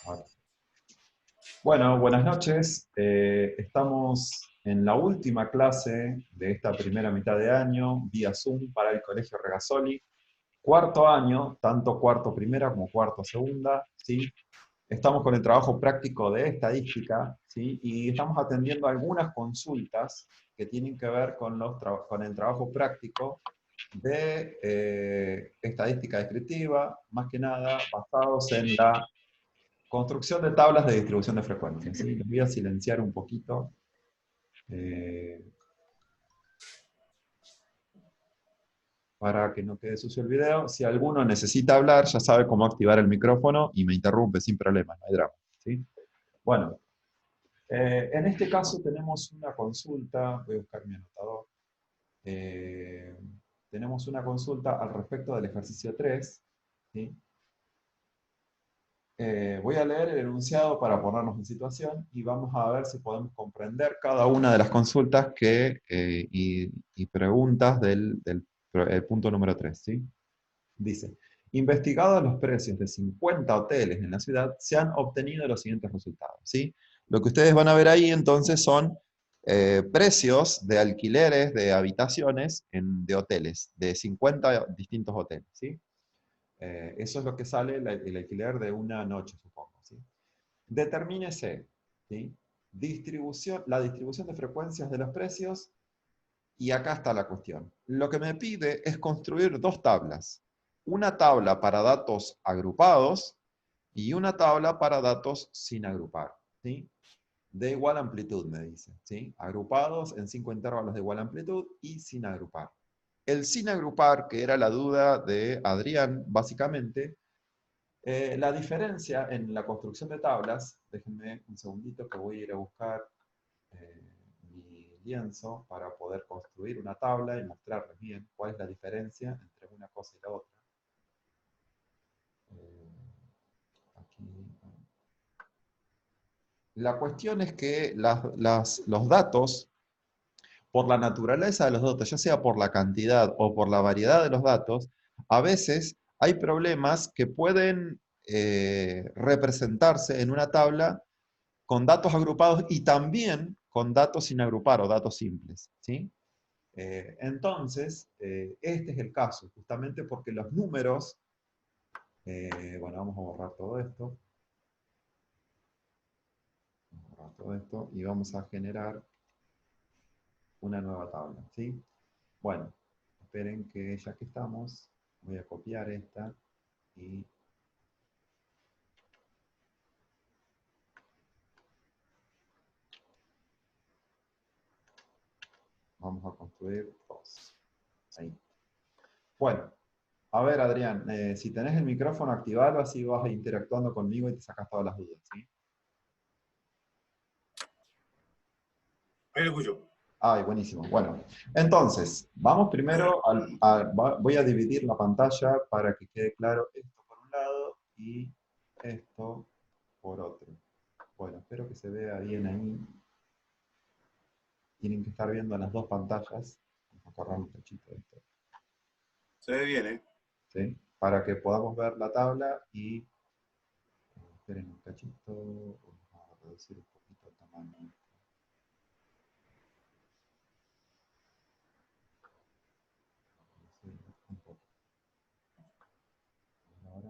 Ahora sí. Bueno, buenas noches. Estamos en la última clase de esta primera mitad de año, vía Zoom para el Colegio Regasoli. Cuarto año, tanto cuarto primera como cuarto segunda, ¿sí? Estamos con el trabajo práctico de estadística, ¿sí? Y estamos atendiendo algunas consultas que tienen que ver con el trabajo práctico de estadística descriptiva, más que nada basados en la construcción de tablas de distribución de frecuencias. ¿Sí? Los voy a silenciar un poquito eh, para que no quede sucio el video. Si alguno necesita hablar, ya sabe cómo activar el micrófono y me interrumpe sin problema, no hay drama. ¿Sí? Bueno, en este caso tenemos una consulta, voy a buscar mi anotador. Eh, Tenemos una consulta al respecto del ejercicio 3. ¿Sí? Voy a leer el enunciado para ponernos en situación y vamos a ver si podemos comprender cada una de las consultas y preguntas del punto número 3. ¿Sí? Dice, investigados los precios de 50 hoteles en la ciudad, se han obtenido los siguientes resultados. ¿Sí? Lo que ustedes van a ver ahí entonces son precios de alquileres de habitaciones de hoteles, de 50 distintos hoteles. ¿Sí? Eso es lo que sale el alquiler de una noche, supongo. ¿Sí? Determínese, ¿sí? La distribución de frecuencias de los precios, y acá está la cuestión. Lo que me pide es construir dos tablas. Una tabla para datos agrupados y una tabla para datos sin agrupar. ¿Sí? De igual amplitud, me dice. ¿Sí? Agrupados en 5 intervalos de igual amplitud y sin agrupar. El sin agrupar, que era la duda de Adrián, básicamente, la diferencia en la construcción de tablas, déjenme un segundito que voy a ir a buscar eh, mi lienzo para poder construir una tabla y mostrarles bien cuál es la diferencia entre una cosa y la otra. Eh, Aquí. La cuestión es que los datos, por la naturaleza de los datos, ya sea por la cantidad o por la variedad de los datos, a veces hay problemas que pueden representarse en una tabla con datos agrupados y también con datos sin agrupar o datos simples. ¿Sí? Entonces, este es el caso, justamente porque los números, bueno, vamos a borrar todo esto, y vamos a generar una nueva tabla. ¿Sí? Bueno, esperen que ya que estamos, voy a copiar esta y vamos a construir dos. Ahí. Bueno, a ver, Adrián, si tenés el micrófono activado, así vas interactuando conmigo y te sacas todas las dudas, ¿sí? Ahí lo escucho. Ay, buenísimo. Bueno, entonces, vamos primero voy a dividir la pantalla para que quede claro esto por un lado y esto por otro. Bueno, espero que se vea bien ahí. Tienen que estar viendo las dos pantallas. Vamos a correr un cachito de esto, Se ve bien, ¿eh? ¿sí? Para que podamos ver la tabla y... Esperen un cachito. Vamos a reducir un poquito el tamaño. Un poco. Ahora,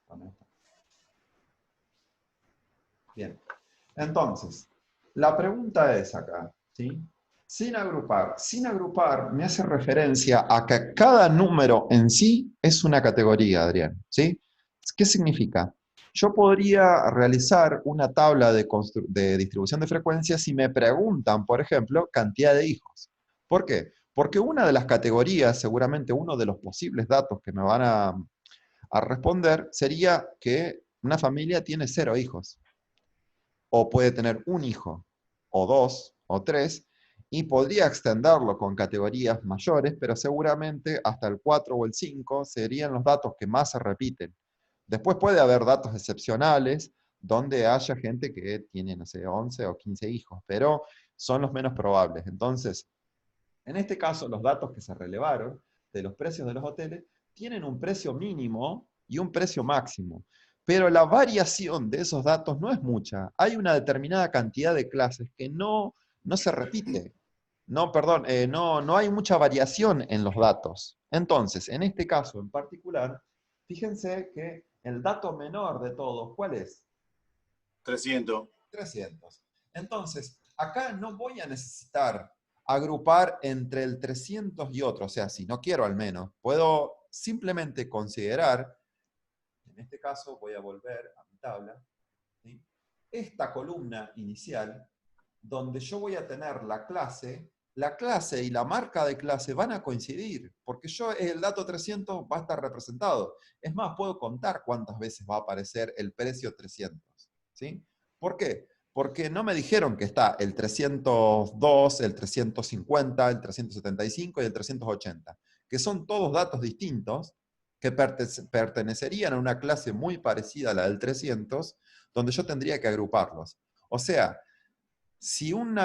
con esto. Bien. Entonces, la pregunta es acá, ¿sí? Sin agrupar. Sin agrupar me hace referencia a que cada número en sí es una categoría, Adrián, ¿sí? ¿Qué significa? Yo podría realizar una tabla de distribución de frecuencias si me preguntan, por ejemplo, cantidad de hijos. ¿Por qué? Porque una de las categorías, seguramente uno de los posibles datos que me van a responder, sería que una familia tiene 0 hijos o puede tener un hijo, o dos, o tres, y podría extenderlo con categorías mayores, pero seguramente hasta el 4 o el 5 serían los datos que más se repiten. Después puede haber datos excepcionales donde haya gente que tiene, no sé, 11 o 15 hijos, pero son los menos probables. Entonces, en este caso, los datos que se relevaron de los precios de los hoteles tienen un precio mínimo y un precio máximo. pero la variación de esos datos no es mucha. Hay una determinada cantidad de clases que no se repite. No, perdón, no hay mucha variación en los datos. Entonces, en este caso en particular, fíjense que el dato menor de todos, ¿cuál es? 300. 300. Entonces, acá no voy a necesitar agrupar entre el 300 y otro, o sea, si no quiero al menos, puedo simplemente considerar, en este caso voy a volver a mi tabla, ¿sí? Esta columna inicial, donde yo voy a tener la clase y la marca de clase van a coincidir, porque yo el dato 300 va a estar representado. Es más, puedo contar cuántas veces va a aparecer el precio 300. ¿Sí? ¿Por qué? Porque no me dijeron que está el 302, el 350, el 375 y el 380, que son todos datos distintos que pertenecerían a una clase muy parecida a la del 300, donde yo tendría que agruparlos. O sea, si un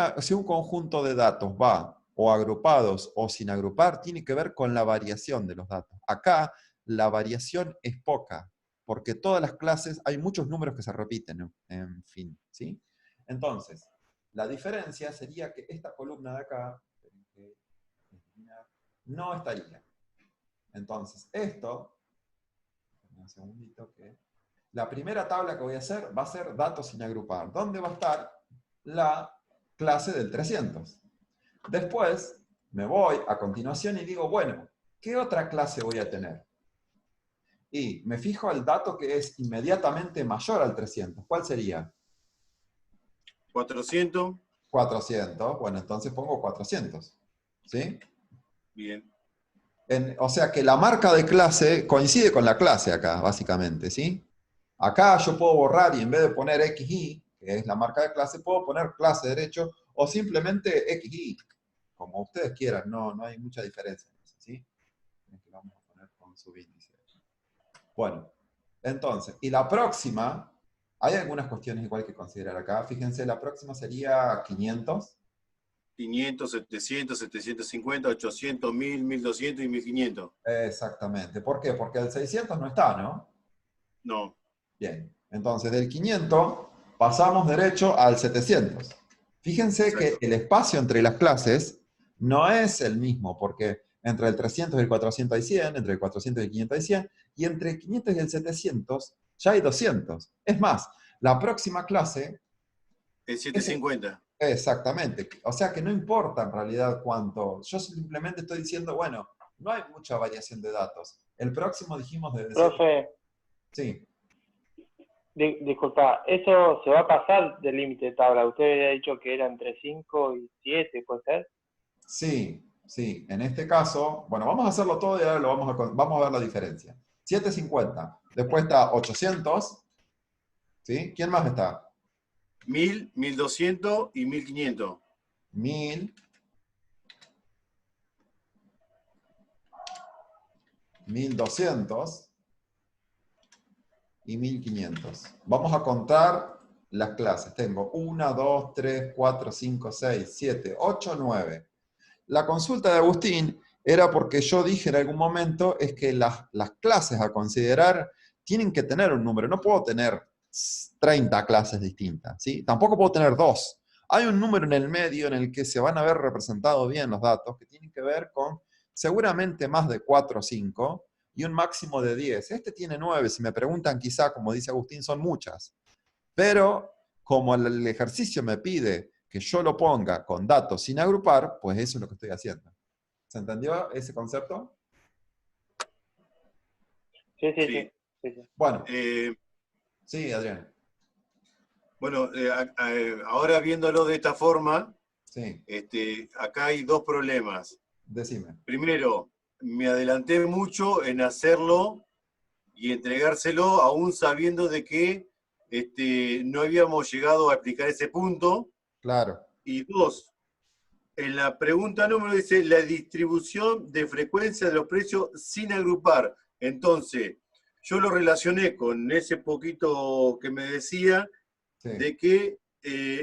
conjunto de datos va o agrupados o sin agrupar, tiene que ver con la variación de los datos. Acá la variación es poca, porque todas las clases, hay muchos números que se repiten, en fin, ¿sí? Entonces, la diferencia sería que esta columna de acá, no estaría. Entonces, esto, un segundito que... La primera tabla que voy a hacer va a ser datos sin agrupar. ¿Dónde va a estar la clase del 300? Después me voy a continuación y digo, bueno, ¿qué otra clase voy a tener? Y me fijo el dato que es inmediatamente mayor al 300. ¿Cuál sería? 400. 400. Bueno, entonces pongo 400. ¿Sí? Bien. O sea que la marca de clase coincide con la clase acá, básicamente, ¿sí? Acá yo puedo borrar y en vez de poner XY, que es la marca de clase, puedo poner clase derecho o simplemente XY, como ustedes quieran, no hay mucha diferencia. ¿Sí? Vamos a poner con subíndice. Bueno, entonces, y la próxima, hay algunas cuestiones igual que considerar acá. Fíjense, la próxima sería 500. 500, 700, 750, 800, 1000, 1200 y 1500. Exactamente. ¿Por qué? Porque el 600 no está, ¿no? No. Bien. Entonces, del 500 pasamos derecho al 700. Fíjense que Exacto. el espacio entre las clases no es el mismo, porque entre el 300 y el 400 hay 100, entre el 400 y el 500 hay 100, y entre el 500 y el 700 ya hay 200. Es más, la próxima clase El es 750. exactamente. O sea que no importa en realidad cuánto. Yo simplemente estoy diciendo, bueno, no hay mucha variación de datos. El próximo dijimos de decir, Profe, sí, disculpa, eso se va a pasar del límite de tabla. Usted había dicho que era entre 5 y 7, ¿puede ser? sí, sí. En este caso, bueno, vamos a hacerlo todo y ahora vamos a ver la diferencia. 750. Después está 800. ¿Sí? ¿Quién más está? 1000, 1200 y 1500. 1000, 1200 y 1500. Vamos a contar las clases. Tengo 1, 2, 3, 4, 5, 6, 7, 8, 9. La consulta de Agustín era porque yo dije en algún momento es que las clases a considerar tienen que tener un número. No puedo tener 30 clases distintas, ¿sí? Tampoco puedo tener 2. Hay un número en el medio en el que se van a ver representados bien los datos que tienen que ver con seguramente más de 4 o 5 y un máximo de 10. Este tiene 9. Si me preguntan, quizá, como dice Agustín, son muchas. Pero como el ejercicio me pide que yo lo ponga con datos sin agrupar, pues eso es lo que estoy haciendo. ¿Se entendió ese concepto? Sí, sí, Sí. sí. Sí, sí. Bueno, Eh, sí, Adrián. bueno, ahora viéndolo de esta forma, Sí, acá hay dos problemas. decime. Primero, me adelanté mucho en hacerlo y entregárselo aún sabiendo de que no habíamos llegado a explicar ese punto. Claro, Y dos, en la pregunta número dice la distribución de frecuencia de los precios sin agrupar. Entonces, yo lo relacioné con ese poquito que me decía sí, de que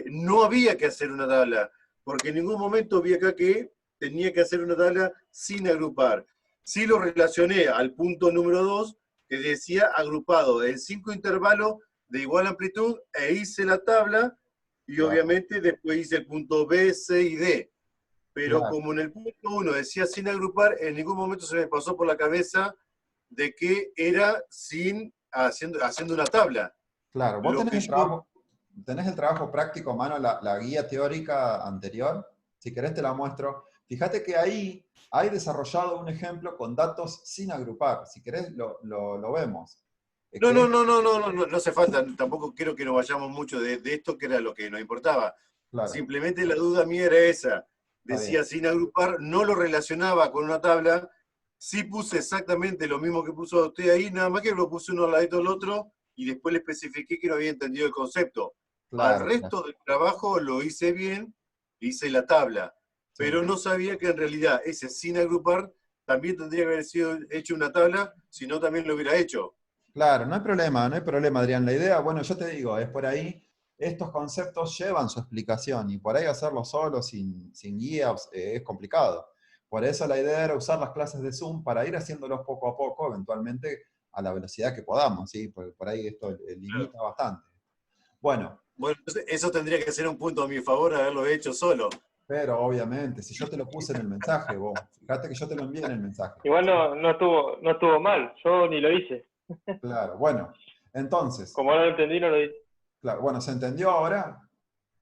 no había que hacer una tabla, porque en ningún momento vi acá que tenía que hacer una tabla sin agrupar. Sí lo relacioné al punto número 2, que decía agrupado en 5 intervalos de igual amplitud, e hice la tabla, y Claro. obviamente después hice el punto B, C y D. Pero Claro. como en el punto 1 decía sin agrupar, en ningún momento se me pasó por la cabeza de que era haciendo una tabla. Claro, vos Lo que yo... tenés el trabajo práctico a mano, la guía teórica anterior. Si querés te la muestro. Fíjate que ahí hay desarrollado un ejemplo con datos sin agrupar. Si querés lo vemos. No, Que no, es- no, no, no, no, no hace falta. Tampoco quiero que nos vayamos mucho de esto, que era lo que nos importaba. Claro, Simplemente la duda mía era esa. está bien. Decía sin agrupar, no lo relacionaba con una tabla. Sí puse exactamente lo mismo que puso usted ahí, nada más que lo puse uno al ladito del otro y después le especifiqué que no había entendido el concepto. Al Claro, claro. resto del trabajo lo hice bien, hice la tabla, Sí. pero no sabía que en realidad ese sin agrupar también tendría que haber sido hecho una tabla, si no también lo hubiera hecho. Claro, no hay problema, no hay problema, Adrián. La idea, bueno, yo te digo, es por ahí, estos conceptos llevan su explicación y por ahí hacerlo solo, sin guías, es complicado. Por eso la idea era usar las clases de Zoom para ir haciéndolos poco a poco, eventualmente a la velocidad que podamos, ¿sí? Por ahí esto Claro. limita bastante. Bueno, Bueno, entonces eso tendría que ser un punto a mi favor haberlo hecho solo. pero obviamente, si yo te lo puse en el mensaje, vos, fíjate que yo te lo envié en el mensaje. Igual no estuvo mal, yo ni lo hice. Claro, bueno, entonces, Como no lo entendí, no lo hice. claro, bueno, ¿se entendió ahora?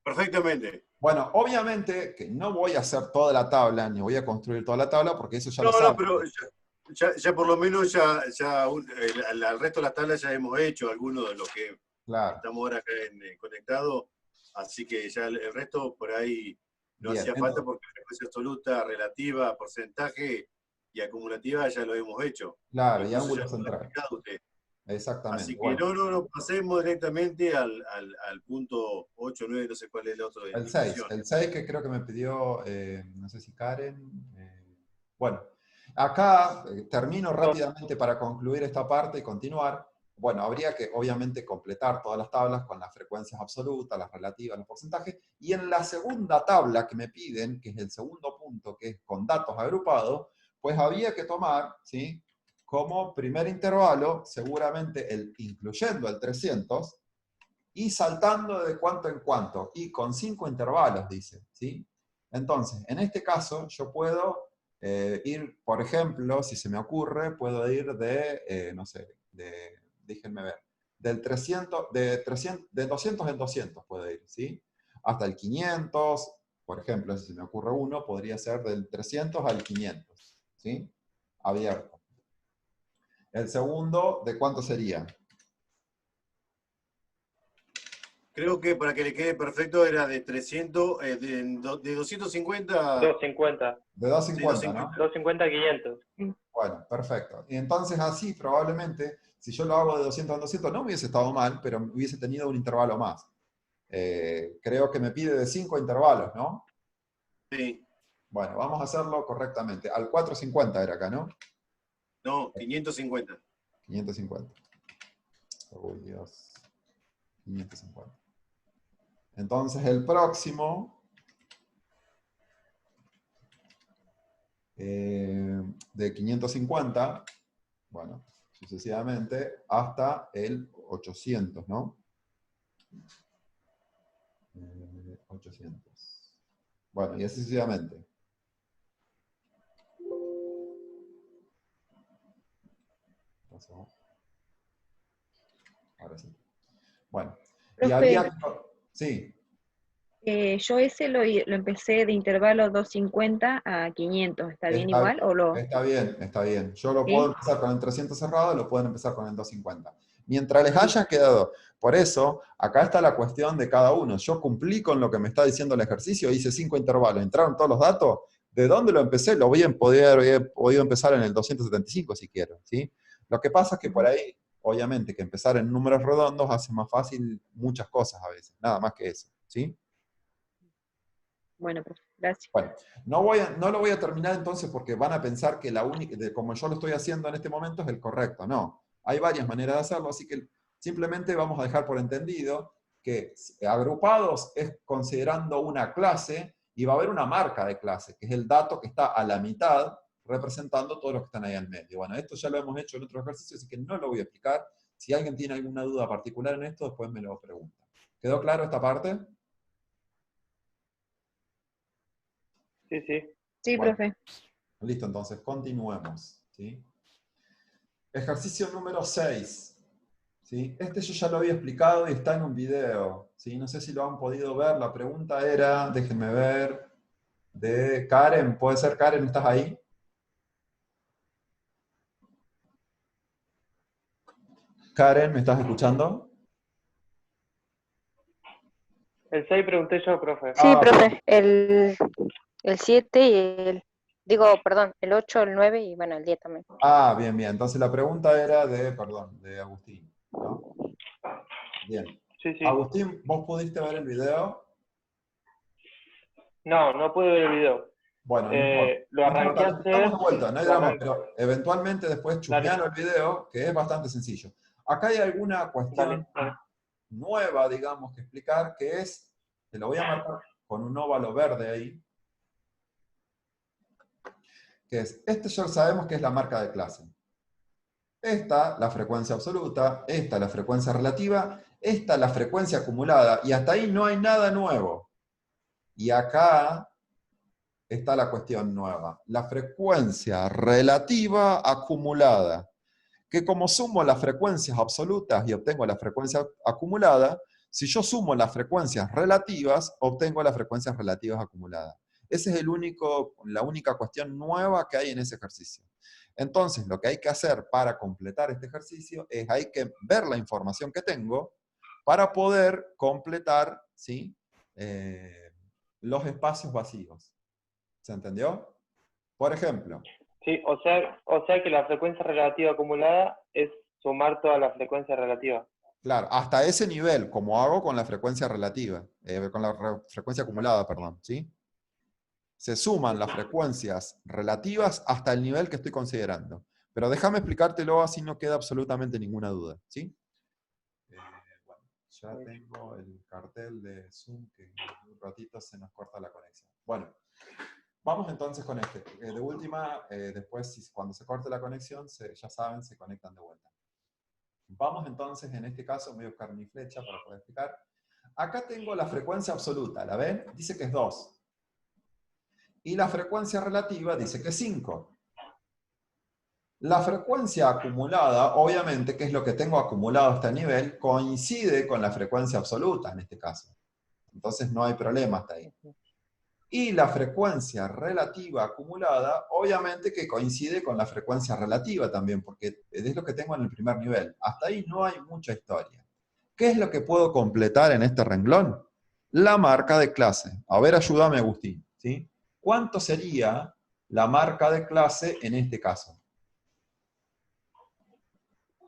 Perfectamente. Bueno, obviamente que no voy a hacer toda la tabla, ni voy a construir toda la tabla, porque eso ya lo No, no, saben. pero ya por lo menos al resto de las tablas ya hemos hecho algunos de los que Claro, estamos ahora acá conectados, así que ya el resto por ahí no bien. hacía falta porque frecuencia absoluta, relativa, porcentaje y acumulativa ya lo hemos hecho. Claro, y Incluso ya ángulo lo ha central. explicado usted. Exactamente. Así que Bueno, no, pasemos directamente al punto 8, 9, no sé cuál es el otro de el 6. definición. El 6 que creo que me pidió, no sé si Karen. Bueno, acá termino rápidamente para concluir esta parte y continuar. Bueno, habría que obviamente completar todas las tablas con las frecuencias absolutas, las relativas, los porcentajes. Y en la segunda tabla que me piden, que es el segundo punto, que es con datos agrupados, pues había que tomar, ¿sí? Como primer intervalo, seguramente incluyendo el 300, y saltando de cuánto en cuánto, y con 5 intervalos, dice, ¿sí? Entonces, en este caso, yo puedo ir, por ejemplo, si se me ocurre, puedo ir no sé, déjenme ver, de 200 en 200 puedo ir, ¿sí? Hasta el 500, por ejemplo, si se me ocurre uno, podría ser del 300 al 500, ¿sí? Abierto. El segundo, ¿de cuánto sería? Creo que para que le quede perfecto era de 300, de 250, 250. De sí, 250, ¿no? 250. 250 a 500. Bueno, perfecto. Y entonces así probablemente, si yo lo hago de 200 en 200, no hubiese estado mal, pero hubiese tenido un intervalo más. Creo que me pide de 5 intervalos, ¿no? Sí, Bueno, vamos a hacerlo correctamente. Al 450 era acá, ¿no? no, 550. 550. Uy, Dios. 550. Entonces el próximo, de 550, bueno, sucesivamente, hasta el 800, ¿no? 800. Bueno, y así sucesivamente. Pasó. Ahora sí. Bueno, y Profe, había... Sí, yo ese lo empecé de intervalo 250 a 500, ¿está bien está, igual? ¿O lo...? está bien, está bien. Yo lo puedo ¿Sí? empezar con el 300 cerrado, lo pueden empezar con el 250. Mientras les haya quedado. Por eso, acá está la cuestión de cada uno. Yo cumplí con lo que me está diciendo el ejercicio, hice 5 intervalos, entraron todos los datos. ¿De dónde lo empecé? Lo voy a poder, he podido empezar en el 275 si quiero, ¿sí? Lo que pasa es que por ahí, obviamente, que empezar en números redondos hace más fácil muchas cosas a veces, nada más que eso, ¿sí? Bueno, profe, gracias. Bueno, no lo voy a terminar entonces porque van a pensar que la única, como yo lo estoy haciendo en este momento, es el correcto. No, hay varias maneras de hacerlo, así que simplemente vamos a dejar por entendido que agrupados es considerando una clase y va a haber una marca de clase, que es el dato que está a la mitad representando todos los que están ahí al medio. Bueno, esto ya lo hemos hecho en otros ejercicios, así que no lo voy a explicar. Si alguien tiene alguna duda particular en esto, después me lo pregunta. ¿Quedó claro esta parte? Sí, sí. Sí, Bueno, profe. listo, entonces continuemos, ¿sí? Ejercicio número 6. ¿Sí? Este yo ya lo había explicado y está en un video, ¿sí? No sé si lo han podido ver. La pregunta era, déjenme ver, de Karen. ¿Puede ser Karen? ¿Estás ahí? Karen, ¿me estás escuchando? El 6 pregunté yo, profe. Sí, Ah, bien. profe, el 7 y perdón, el 8, el 9 y bueno, el 10 también. Ah, bien, bien. Entonces la pregunta era de, perdón, de Agustín, ¿no? Bien. Sí, sí. Agustín, ¿vos pudiste ver el video? No, no pude ver el video. Bueno, no importa. Lo No arranqué importa, a lo explicamos hacer. de vuelta, no hay Lo drama, arranqué. pero eventualmente después Dale, chusmealo el video, que es bastante sencillo. Acá hay alguna cuestión dale, dale. nueva, digamos, que explicar, que es, te lo voy a marcar con un óvalo verde ahí, que es, este ya sabemos que es la marca de clase. Esta, la frecuencia absoluta, esta, la frecuencia relativa, esta, la frecuencia acumulada, y hasta ahí no hay nada nuevo. Y acá está la cuestión nueva, la frecuencia relativa acumulada, que como sumo las frecuencias absolutas y obtengo la frecuencia acumulada, si yo sumo las frecuencias relativas, obtengo las frecuencias relativas acumuladas. Esa es la única cuestión nueva que hay en ese ejercicio. Entonces, lo que hay que hacer para completar este ejercicio es hay que ver la información que tengo para poder completar, ¿sí? Los espacios vacíos. ¿Se entendió? Por ejemplo, Sí, o sea que la frecuencia relativa acumulada es sumar toda la frecuencia relativa. claro, hasta ese nivel, como hago con la frecuencia relativa, con la frecuencia acumulada, perdón, ¿sí? Se suman las frecuencias relativas hasta el nivel que estoy considerando. Pero déjame explicártelo así no queda absolutamente ninguna duda, ¿sí? Bueno, ya tengo el cartel de Zoom que en un ratito se nos corta la conexión. Bueno, vamos entonces con este. De última, después cuando se corte la conexión, ya saben, se conectan de vuelta. Vamos entonces, en este caso, voy a buscar mi flecha para poder explicar. Acá tengo la frecuencia absoluta, ¿la ven? Dice que es 2. Y la frecuencia relativa dice que es 5. La frecuencia acumulada, obviamente, que es lo que tengo acumulado a este nivel, coincide con la frecuencia absoluta en este caso. Entonces no hay problema hasta ahí. Y la frecuencia relativa acumulada, obviamente que coincide con la frecuencia relativa también, porque es lo que tengo en el primer nivel. Hasta ahí no hay mucha historia. ¿Qué es lo que puedo completar en este renglón? La marca de clase. A ver, ayúdame, Agustín, ¿sí? ¿Cuánto sería la marca de clase en este caso?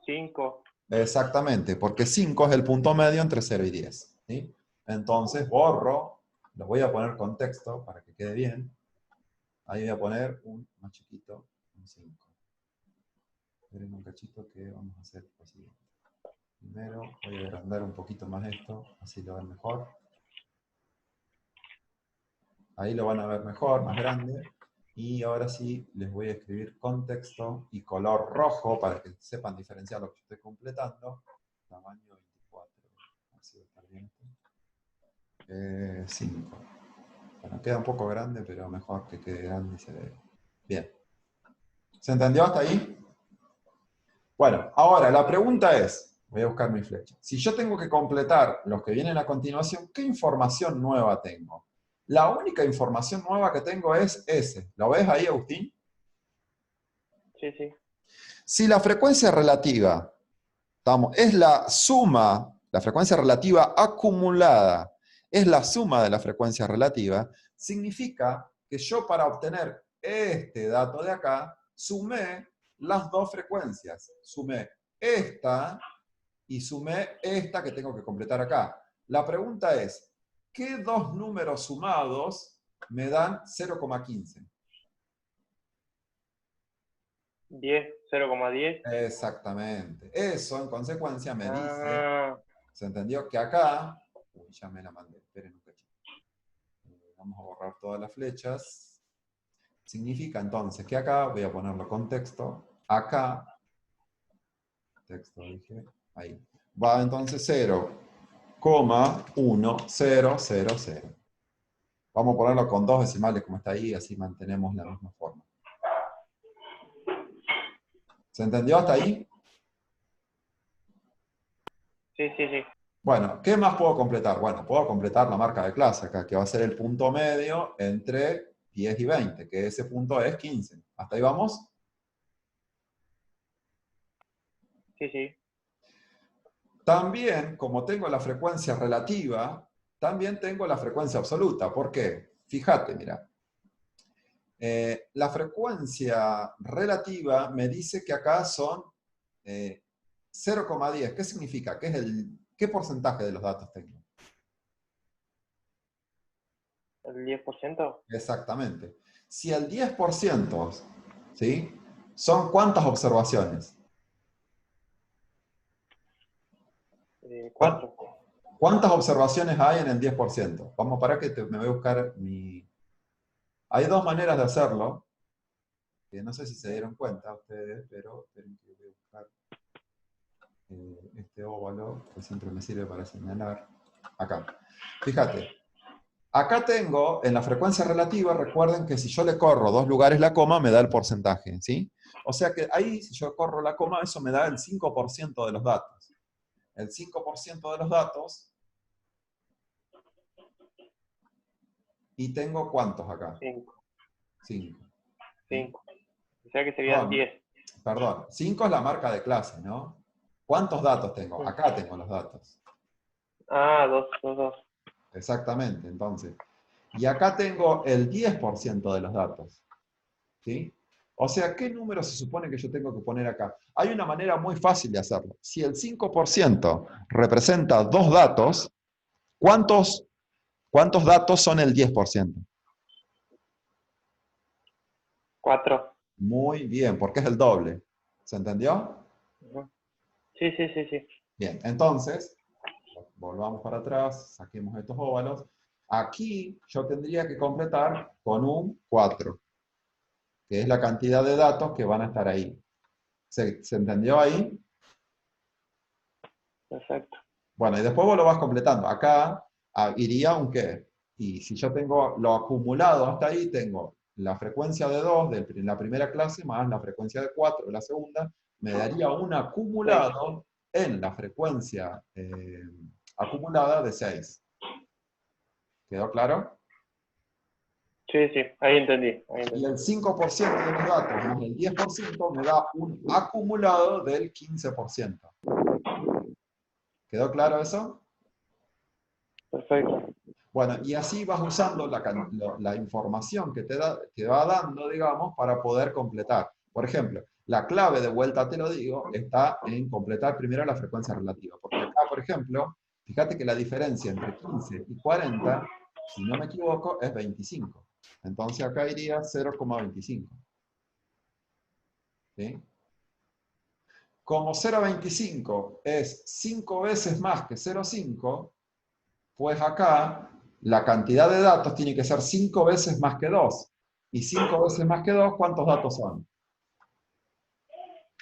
5. Exactamente, porque 5 es el punto medio entre 0 y 10. ¿Sí? Entonces borro, lo voy a poner con texto para que quede bien. Ahí voy a poner un más chiquito, un 5. Esperen un cachito que vamos a hacer lo siguiente. Primero voy a agrandar un poquito más esto, así lo ven mejor. Ahí lo van a ver mejor, más grande. Y ahora sí les voy a escribir con texto y color rojo para que sepan diferenciar lo que estoy completando. Tamaño 24. Así va a estar bien esto. 5. Bueno, queda un poco grande, pero mejor que quede grande y se ve bien. ¿Se entendió hasta ahí? Bueno, ahora la pregunta es, voy a buscar mi flecha. Si yo tengo que completar los que vienen a continuación, ¿qué información nueva tengo? La única información nueva que tengo es S. ¿Lo ves ahí, Agustín? Sí, sí. Si la frecuencia relativa, es la suma, la frecuencia relativa acumulada, es la suma de la frecuencia relativa, significa que yo para obtener este dato de acá, sumé las dos frecuencias. Sumé esta y sumé esta que tengo que completar acá. La pregunta es, ¿qué dos números sumados me dan 0,15? 10, 0,10. Exactamente. Eso, en consecuencia, me dice, Ah, ¿se entendió? Que acá, uy, ya me la mandé, esperen un cachito. Vamos a borrar todas las flechas. Significa entonces que acá, voy a ponerlo con texto, acá, texto dije, ahí, va entonces 0,1000. Vamos a ponerlo con 2 decimales como está ahí, así mantenemos la misma forma. ¿Se entendió hasta ahí? Sí, sí, sí. Bueno, ¿qué más puedo completar? Bueno, puedo completar la marca de clase acá, que va a ser el punto medio entre 10 y 20, que ese punto es 15. ¿Hasta ahí vamos? Sí, sí. También, como tengo la frecuencia relativa, también tengo la frecuencia absoluta. ¿Por qué? Fíjate, mira. La frecuencia relativa me dice que acá son 0,10. ¿Qué significa? ¿Qué porcentaje de los datos tengo? ¿El 10%? Exactamente. Si el 10%, ¿sí? ¿Son cuántas observaciones? 4. ¿Cuántas observaciones hay en el 10%? Vamos para que me voy a buscar mi... Hay dos maneras de hacerlo, que no sé si se dieron cuenta ustedes, pero esperen que voy a buscar este óvalo, que siempre me sirve para señalar. Acá. Fíjate. Acá tengo, en la frecuencia relativa, recuerden que si yo le corro 2 lugares la coma, me da el porcentaje, ¿sí? O sea que ahí, si yo corro la coma, eso me da el 5% de los datos. El 5% de los datos, y tengo ¿cuántos acá? 5. 5. 5. O sea que serían 10. Perdón, 5 es la marca de clase, ¿no? ¿Cuántos datos tengo? Acá tengo los datos. Ah, 2. Exactamente, entonces. Y acá tengo el 10% de los datos. ¿Sí? O sea, ¿qué número se supone que yo tengo que poner acá? Hay una manera muy fácil de hacerlo. Si el 5% representa 2 datos, ¿cuántos datos son el 10%? 4. Muy bien, porque es el doble. ¿Se entendió? Sí, sí, sí, sí. Bien, entonces, volvamos para atrás, saquemos estos óvalos. Aquí yo tendría que completar con un 4, que es la cantidad de datos que van a estar ahí. ¿Se entendió ahí? Perfecto. Bueno, y después vos lo vas completando. Acá iría un qué. Y si yo tengo lo acumulado hasta ahí, tengo la frecuencia de 2 de la primera clase más la frecuencia de 4 de la segunda, me daría un acumulado en la frecuencia acumulada de 6. ¿Quedó claro? Sí, sí, ahí entendí. Ahí Y entendí. el 5% de los datos más el 10% me da un acumulado del 15%. ¿Quedó claro eso? Perfecto. Bueno, y así vas usando la información que te va dando, digamos, para poder completar. Por ejemplo, la clave, de vuelta te lo digo, está en completar primero la frecuencia relativa. Porque acá, por ejemplo, fíjate que la diferencia entre 15 y 40, si no me equivoco, es 25. Entonces acá iría 0,25. ¿Sí? Como 0,25 es 5 veces más que 0,5, pues acá la cantidad de datos tiene que ser 5 veces más que 2. Y 5 veces más que 2, ¿cuántos datos son?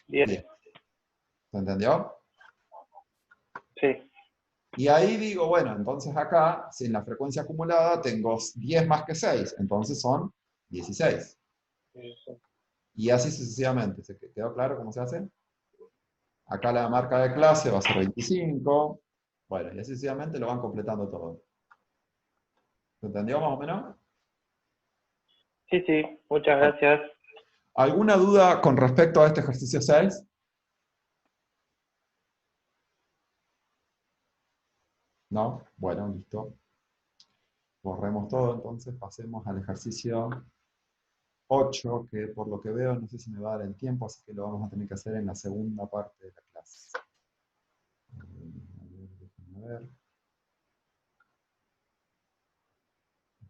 10. 10. ¿Se entendió? Sí. Y ahí digo, bueno, entonces acá, si en la frecuencia acumulada tengo 10 más que 6, entonces son 16. Y así sucesivamente. ¿Se quedó claro cómo se hace? Acá la marca de clase va a ser 25. Bueno, y así sucesivamente lo van completando todo. ¿Se entendió más o menos? Sí, sí, muchas gracias. ¿Alguna duda con respecto a este ejercicio 6? ¿No? Bueno, listo. Borremos todo, entonces pasemos al ejercicio 8, que por lo que veo no sé si me va a dar el tiempo, así que lo vamos a tener que hacer en la segunda parte de la clase. Déjenme ver.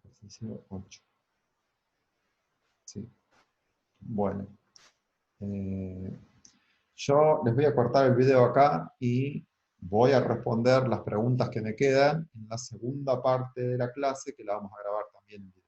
Ejercicio 8. Sí. Bueno. Yo les voy a cortar el video acá y voy a responder las preguntas que me quedan en la segunda parte de la clase, que la vamos a grabar también en video.